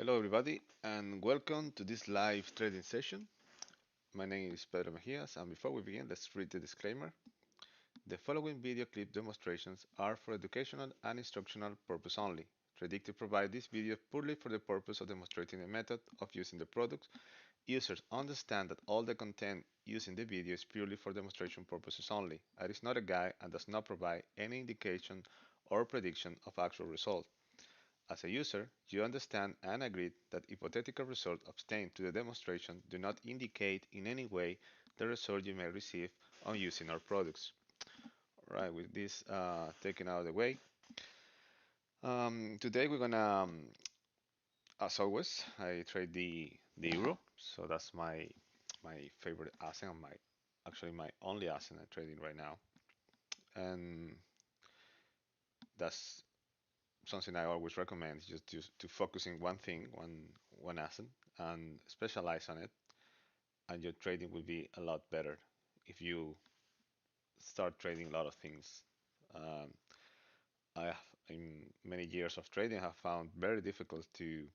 Hello, everybody, and welcome to this live trading session. My name is Pedro Mejias, and before we begin, let's read the disclaimer. The following video clip demonstrations are for educational and instructional purpose only. Tradictive provide this video purely for the purpose of demonstrating the method of using the products. Users understand that all the content used in the video is purely for demonstration purposes only. It is not a guide and does not provide any indication or prediction of actual result. As a user, you understand and agree that hypothetical results obtained to the demonstration do not indicate in any way the result you may receive on using our products. Alright, with this taken out of the way, today we're gonna, as always, I trade the euro, so that's my favorite asset, and my actually my only asset I'm trading right now, and that's something I always recommend, just to focus in one thing, one asset, and specialize on it, and your trading will be a lot better if you start trading a lot of things. Um, I have, in many years of trading, have found very difficult to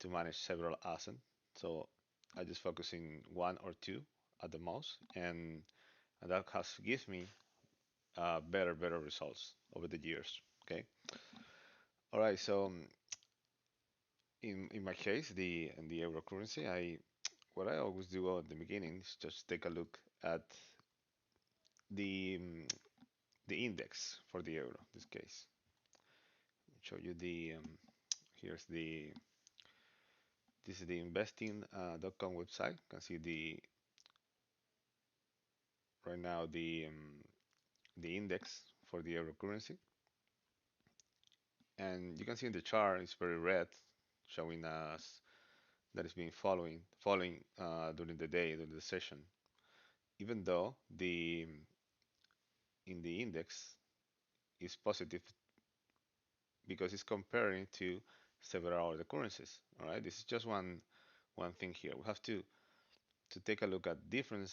manage several assets. So I just focus in one or two at the most, and that has given me better results over the years. Okay. All right. So in my case, the in the euro currency, I what I always do at the beginning is just take a look at the the index for the euro. In this case, show you the here's the this is the investing.com website. You can see the right now the index for the euro currency, and you can see in the chart it's very red, showing us that it's been falling during the day during the session, even though the in the index is positive because it's comparing to several other currencies. All right, this is just one thing here. We have to take a look at different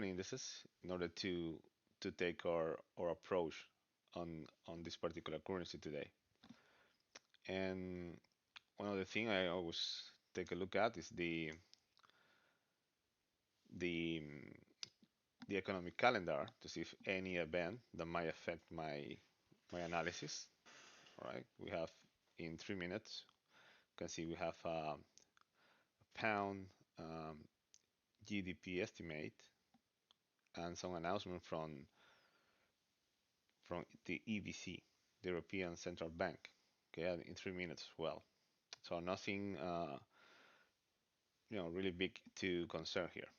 indices in order to take our approach on this particular currency today. And one other thing I always take a look at is the the economic calendar to see if any event that might affect my analysis. All right, we have in 3 minutes. You can see we have pound GDP estimate and some announcement from the EBC, the European Central Bank. Okay, and in 3 minutes as well. So nothing, really big to concern here.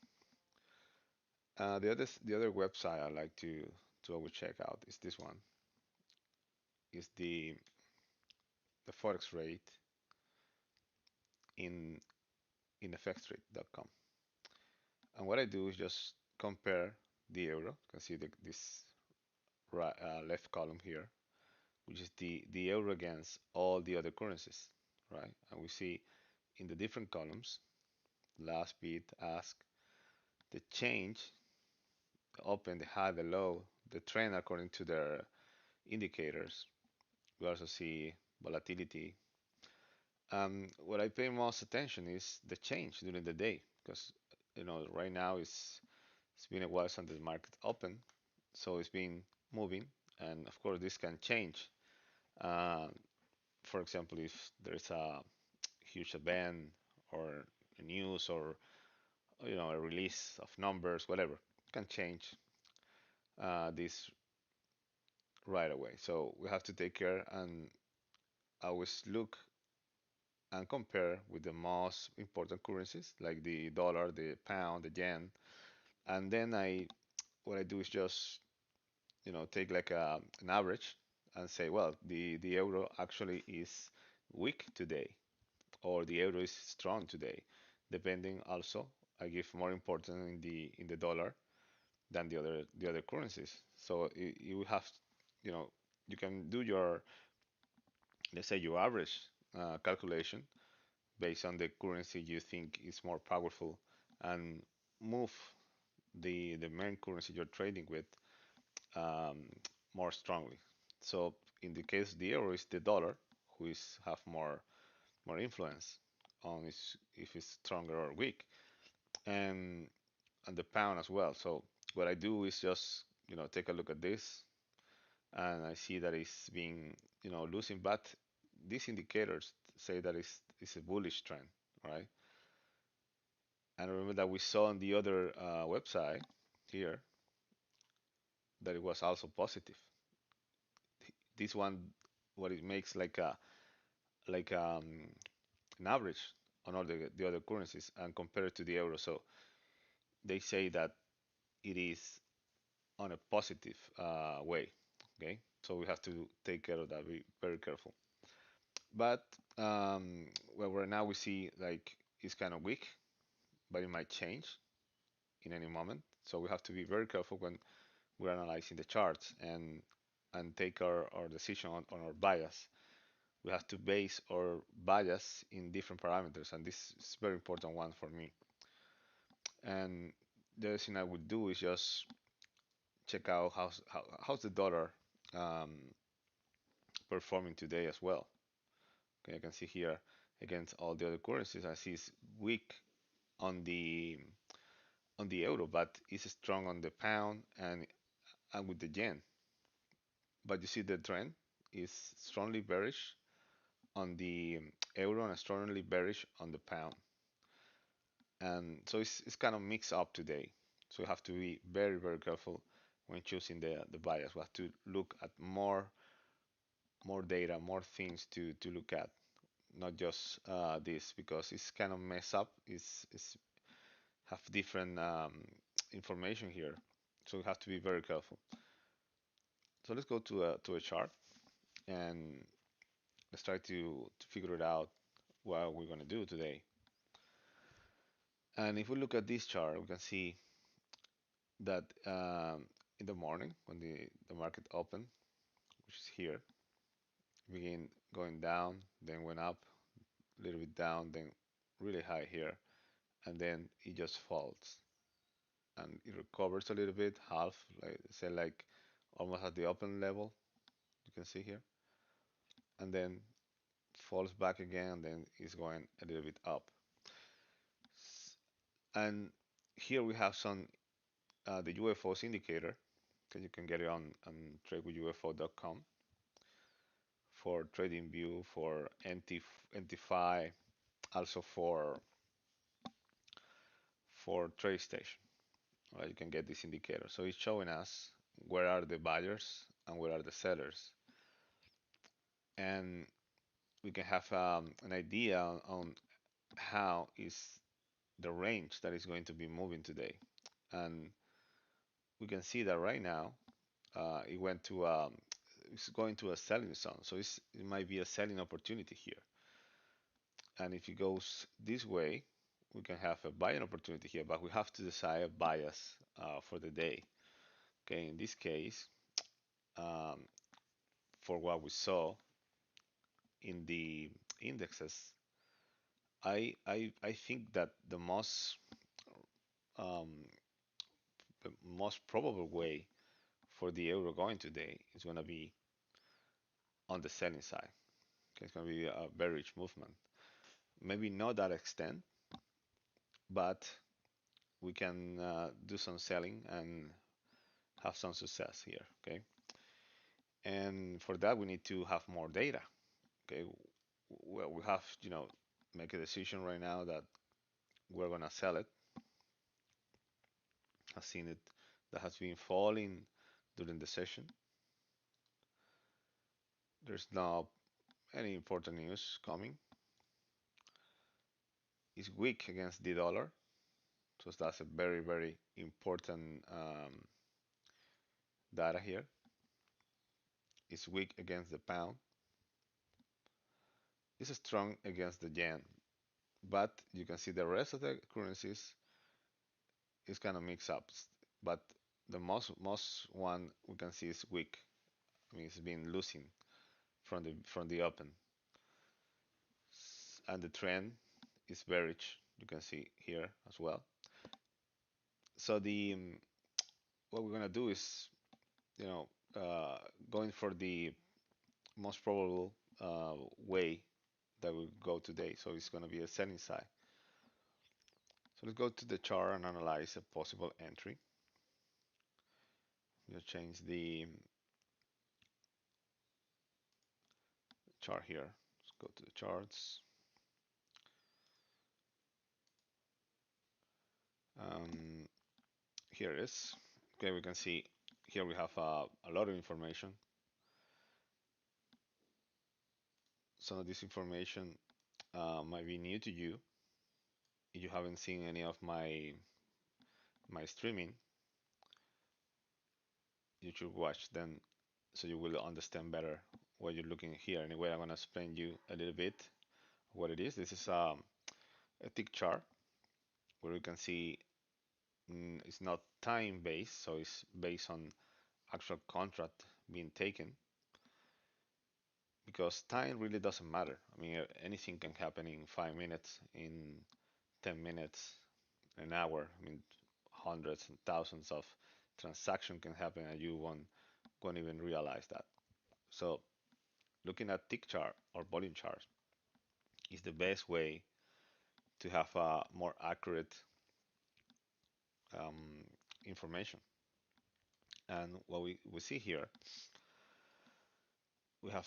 The other website I like to always check out is this one. Is the forex rate in in fxtrade.com. And what I do is just compare the euro. You can see this right, left column here, which is the euro against all the other currencies, right? And we see in the different columns, last bid, ask, the change, the open, the high, the low, the trend according to their indicators. We also see volatility. What I pay most attention is the change during the day, because right now it's been a while since the market opened, so it's been moving, and of course this can change. Uh, for example, if there's a huge event or a news or a release of numbers, whatever, can change this right away. So we have to take care and always look and compare with the most important currencies like the dollar, the pound, the yen, and then what I do is just take like an average and say, well, the euro actually is weak today, or the euro is strong today, depending. Also, I give more importance in the dollar than the other currencies. So you have, you know, you can do your, let's say, your average calculation based on the currency you think is more powerful, and move the main currency you're trading with um, more strongly. So in the case the euro is the dollar, who is have more influence on if it's stronger or weak, and the pound as well. So what I do is just take a look at this, and I see that it's been losing, but these indicators say that it's a bullish trend, right? And remember that we saw on the other website here that it was also positive. This one, what it makes like an average on all the other currencies and compare it to the euro. So they say that it is on a positive way. Okay, so we have to take care of that. Be very careful. But well, right now we see like it's kind of weak, but it might change in any moment. So we have to be very careful when we're analyzing the charts and take our decision on our bias. We have to base our bias in different parameters, and this is a very important one for me. And the other thing I would do is just check out how's the dollar um, performing today as well. Okay, I can see here against all the other currencies, I see it's weak on the euro, but it's strong on the pound and with the yen. But you see the trend is strongly bearish on the euro and strongly bearish on the pound. And so it's kind of mixed up today. So we have to be very, very careful when choosing the bias. We have to look at more data, more things to look at, not just this, because it's kind of mess up. It's have different information here, so we have to be very careful. So let's go to a chart and let's try to figure it out what we're going to do today. And if we look at this chart, we can see that in the morning when the market opened, which is here, begin going down, then went up, a little bit down, then really high here, and then it just falls and it recovers a little bit, half, like say like almost at the open level, you can see here, and then falls back again, and then is going a little bit up. And here we have some the UFOs indicator, that you can get it on tradewithufos.com for TradingView, for NT5, also for TradeStation. Right, you can get this indicator. So it's showing us where are the buyers and where are the sellers, and we can have an idea on how is the range that is going to be moving today. And we can see that right now it went to it's going to a selling zone, so it might be a selling opportunity here. And if it goes this way, we can have a buying opportunity here, but we have to decide a bias for the day. Okay, in this case, um, for what we saw in the indexes, I think that um, the most probable way for the euro going today is going to be on the selling side. Okay, it's going to be a bearish movement. Maybe not that extent, but we can do some selling and have some success here. Okay, and for that we need to have more data. Okay, well, we have make a decision right now that we're going to sell it. I've seen it that has been falling during the session. There's not any important news coming. It's weak against the dollar, so that's a very, very important data here. It's weak against the pound. It's strong against the yen, but you can see the rest of the currencies is kind of mixed up. But the most one we can see is weak. I mean, it's been losing from the open, and the trend is bearish. You can see here as well. So the what we're gonna do is you know going for the most probable way that will go today. So it's going to be a selling side. So let's go to the chart and analyze a possible entry. We'll change the chart here. Let's go to the charts. Um, Here it is. Okay, we can see here we have a lot of information. Some of this information might be new to you. If you haven't seen any of my streaming, you should watch them so you will understand better what you're looking at here. Anyway, I'm gonna explain you a little bit what it is. This is a tick chart where you can see it's not time based, so it's based on actual contract being taken because time really doesn't matter. I mean, anything can happen in 5 minutes, in 10 minutes, an hour. I mean, hundreds and thousands of transactions can happen and you won't even realize that. So looking at tick chart or volume chart is the best way to have a more accurate um, information. And what we see here, we have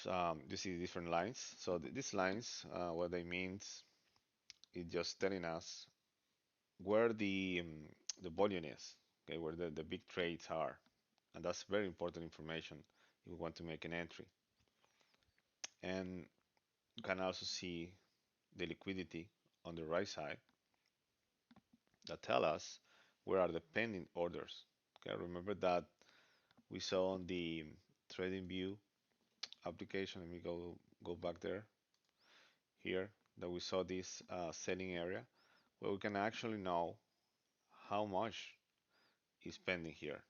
you see different lines. So these lines, what they means is just telling us where the volume is, okay, where the big trades are, and that's very important information if we want to make an entry. And you can also see the liquidity on the right side that tell us where are the pending orders. Okay, remember that we saw on the TradingView application. Let me go back there here that we saw this selling area where we can actually know how much is pending here.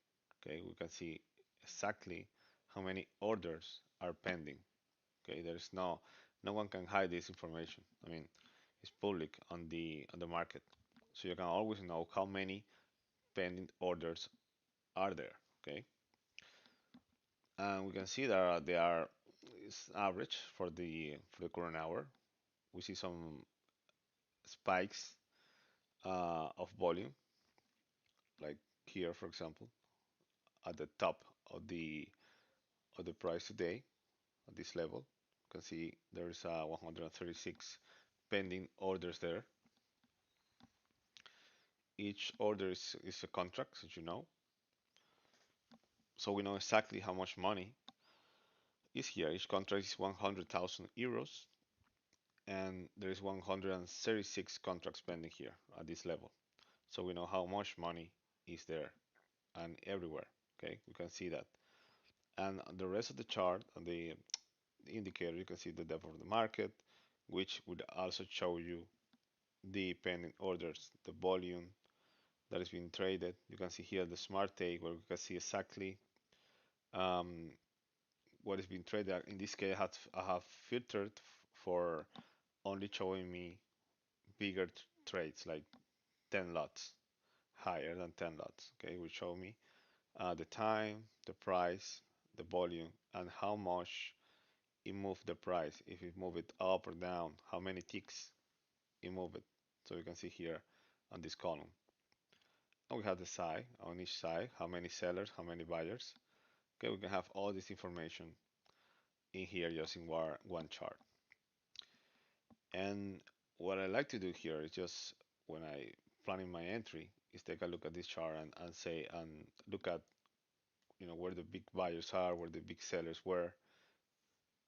Okay, we can see exactly how many orders are pending. Okay, there's no one can hide this information. I mean, it's public on the market, so you can always know how many pending orders are there. Okay, and we can see that they are it's average for the current hour. We see some spikes of volume, like here, for example, at the top of the price today at this level. You can see there's 136 pending orders there. Each order is a contract, as you know, so we know exactly how much money is here. Each contract is 100,000 euros, and there is 136 contracts pending here at this level. So we know how much money is there and everywhere. Okay, we can see that. And on the rest of the chart, on the indicator, you can see the depth of the market, which would also show you the pending orders, the volume that is being traded. You can see here the smart take where we can see exactly um, what is being traded. In this case, I have filtered for only showing me bigger trades, like 10 lots, higher than 10 lots. Okay, will show me the time, the price, the volume, and how much it moved the price. If it moved it up or down, how many ticks it moved it. So you can see here on this column. And we have the side, on each side, how many sellers, how many buyers. Okay, we can have all this information in here just in one chart. And what I like to do here is just when I planning my entry is take a look at this chart and say and look at where the big buyers are, where the big sellers were.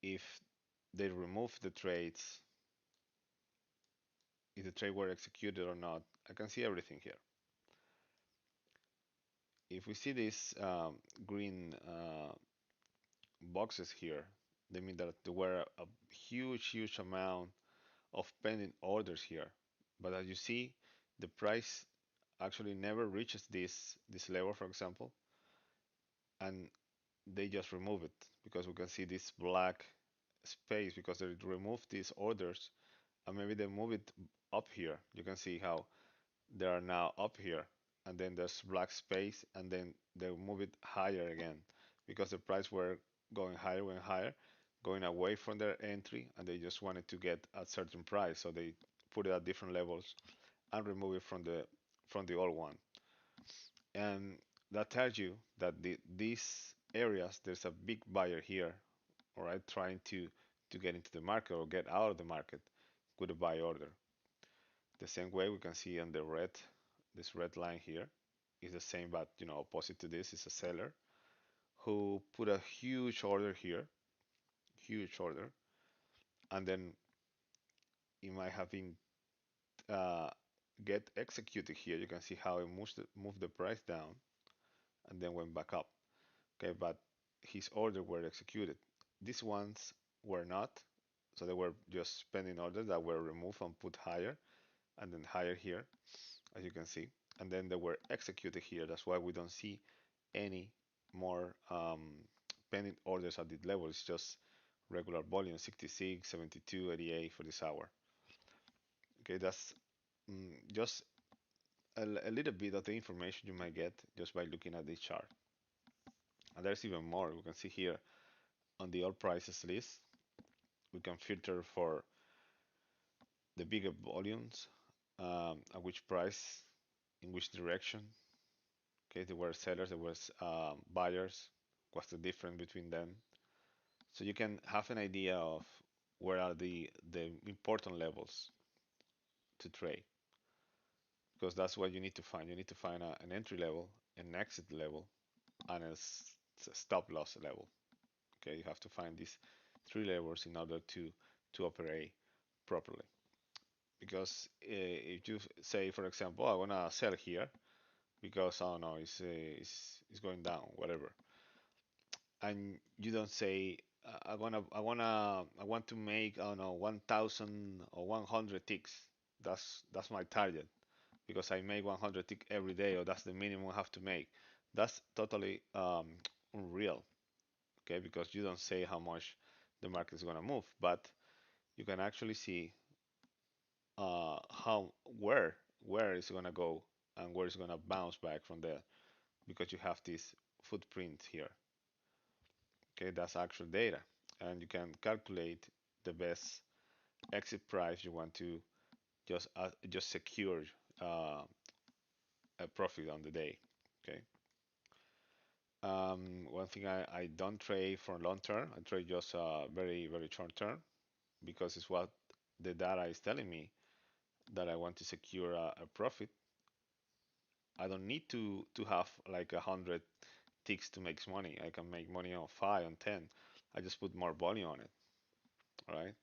If they remove the trades, if the trade were executed or not, I can see everything here. If we see these green boxes here, they mean that there were a huge amount of pending orders here. But as you see, the price actually never reaches this level, for example, and they just remove it because we can see this black space because they remove these orders and maybe they move it up here. You can see how they are now up here and then there's black space and then they move it higher again because the price were going higher and higher. going away from their entry, and they just wanted to get a certain price, so they put it at different levels and remove it from the old one. And that tells you that these areas, there's a big buyer here, all right, trying to get into the market or get out of the market with a buy order. The same way we can see on the red, this red line here is the same, but opposite to this is a seller who put a huge order here, huge order, and then it might have been uh, get executed here. You can see how it moved the price down and then went back up. Okay, but his order were executed. These ones were not, so they were just pending orders that were removed and put higher, and then higher here, as you can see, and then they were executed here. That's why we don't see any more pending orders at this level. It's just regular volume 66, 72, 88 for this hour. Okay, that's just a little bit of the information you might get just by looking at this chart. And there's even more. We can see here on the all prices list, we can filter for the bigger volumes, at which price, in which direction. Okay, there were sellers, there was buyers. What's the difference between them? So you can have an idea of where are the important levels to trade, because that's what you need to find. You need to find an entry level, an exit level, and a stop loss level. Okay, you have to find these three levels in order to operate properly. Because if you say, for example, I want to sell here because I don't know, it's going down, whatever, and you don't say I want to make, I don't know, 1,000 or 100 ticks. That's my target because I make 100 tick every day, or that's the minimum I have to make. That's totally unreal. Okay, because you don't say how much the market is going to move, but you can actually see how where it's going to go and where it's going to bounce back from there, because you have this footprint here. Okay, that's actual data, and you can calculate the best exit price you want to just secure uh, a profit on the day. Okay. One thing I don't trade for long term. I trade just very short term because it's what the data is telling me that I want to secure a profit. I don't need to have like 100 ticks to make money. I can make money on 5, on 10. I just put more volume on it, right?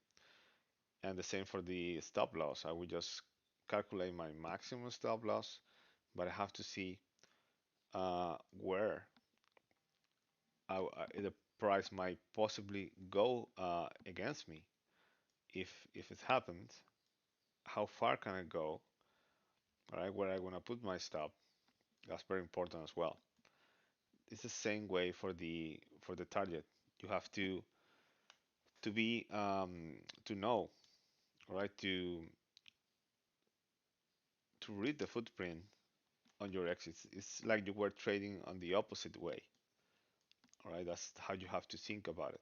And the same for the stop loss. I will just calculate my maximum stop loss, but I have to see where the price might possibly go against me. If it happens, how far can I go? Right, where I want to put my stop. That's very important as well. It's the same way for the target. You have to be to know, right? To read the footprint on your exits. It's like you were trading on the opposite way. All right, that's how you have to think about it.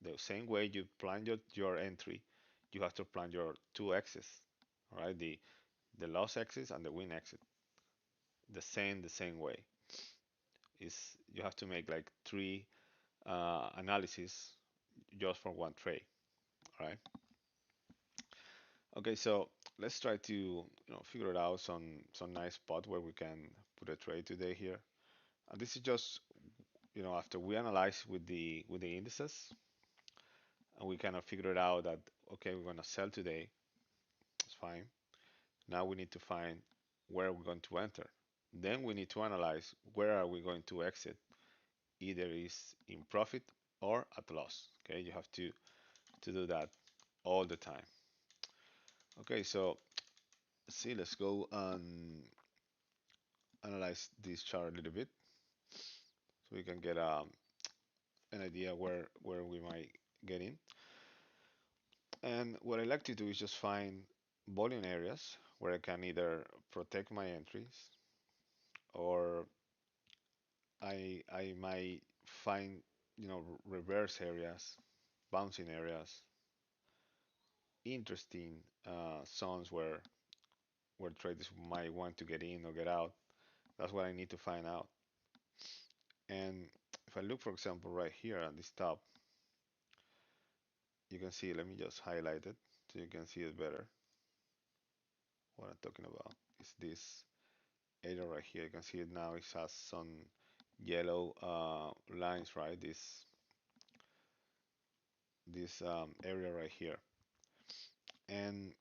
The same way you plan your entry, you have to plan your two exits. All right, the loss exit and the win exit. The same way. Is you have to make like three analysis just for one trade. All right. Okay, so let's try to figure it out some nice spot where we can put a trade today here. And this is just after we analyze with the indices, and we kind of figured out that okay, we're gonna sell today. It's fine. Now we need to find where we're going to enter. Then we need to analyze where are we going to exit. Either is in profit or at loss. Okay, you have to do that all the time. Okay, so see, let's go and analyze this chart a little bit so we can get an idea where we might get in. And what I like to do is just find volume areas where I can either protect my entries, or I might find reverse areas bouncing areas, interesting zones where traders might want to get in or get out. That's what I need to find out. And if I look, for example, right here on this top, you can see, let me just highlight it so you can see it better. What I'm talking about is this area right here. You can see it now. It has some yellow lines, right? This area right here, and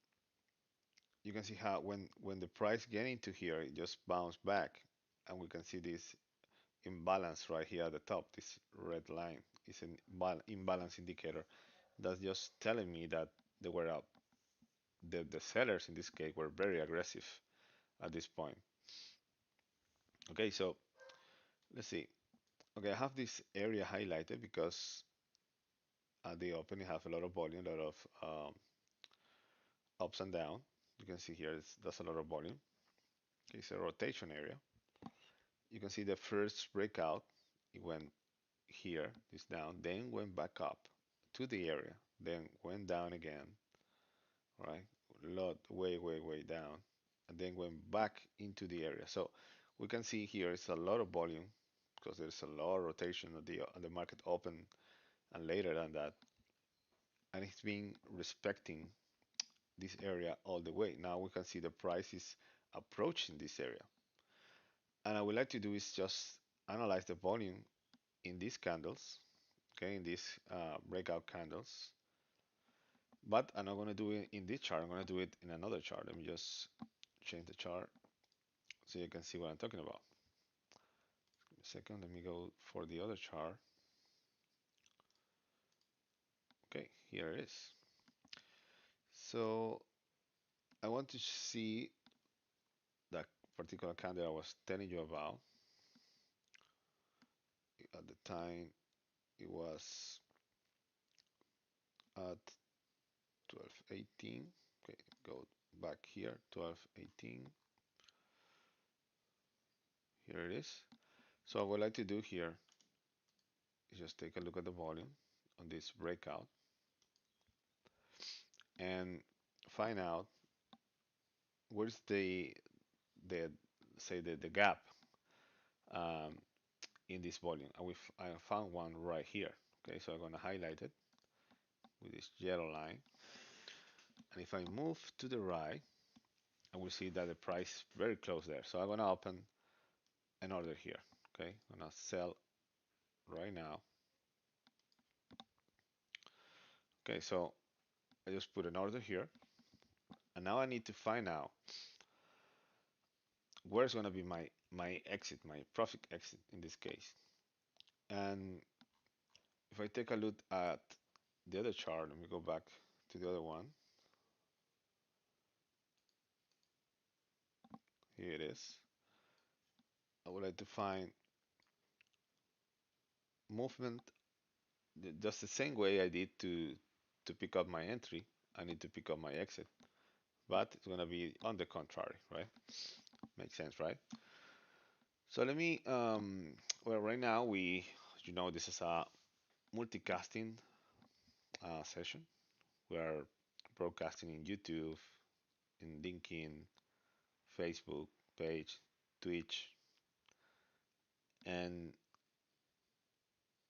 you can see how when the price get into here, it just bounced back, and we can see this imbalance right here at the top. This red line is an imbalance indicator. That's just telling me that they were up. The sellers in this case were very aggressive at this point. Okay, so let's see. Okay, I have this area highlighted because at the opening have a lot of volume, a lot of ups and down. You can see here that's a lot of volume. Okay, it's a rotation area. You can see the first breakout, it went here, this down, then went back up to the area, then went down again, right? Lot way down, and then went back into the area. So we can see here it's a lot of volume because there's a lot of rotation of the market open and later than that, and it's been respecting this area all the way. Now we can see the price is approaching this area. And I would like to do is just analyze the volume in these candles, okay, in these breakout candles. But I'm not going to do it in this chart. I'm going to do it in another chart. Let me just change the chart so you can see what I'm talking about. Give me a second. Let me go for the other chart. Okay, here it is. So I want to see that particular candle I was telling you about. At the time, it was at 12.18. Okay, go back here, 12.18. Here it is. So what I would like to do here is just take a look at the volume on this breakout and find out where's the say the gap um, in this volume. And I found one right here. Okay, so I'm going to highlight it with this yellow line. And if I move to the right, I will see that the price is very close there. So I'm going to open an order here. Okay, I'm going to sell right now. Okay, so I just put an order here. And now I need to find out where's going to be my exit, my profit exit in this case. And if I take a look at the other chart, let me go back to the other one. Here it is. I would like to find movement just the same way I did to pick up my entry. I need to pick up my exit, but it's going to be on the contrary, right? Makes sense, right? So let me, well, right now this is a multicasting session. We are broadcasting in YouTube, in LinkedIn, Facebook page, Twitch, and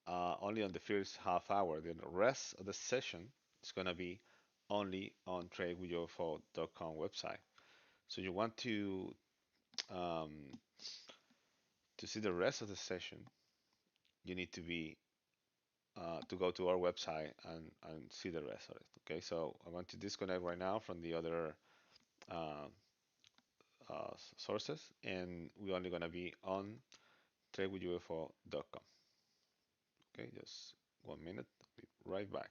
only on the first half hour. The rest of the session is going to be only on tradewithufos.com website. So you want um, to see the rest of the session, you need to go to our website and see the rest of it. Okay, so I want to disconnect right now from the other uh, sources, and we're only going to be on tradewithufos.com. Okay, just 1 minute. I'll be right back.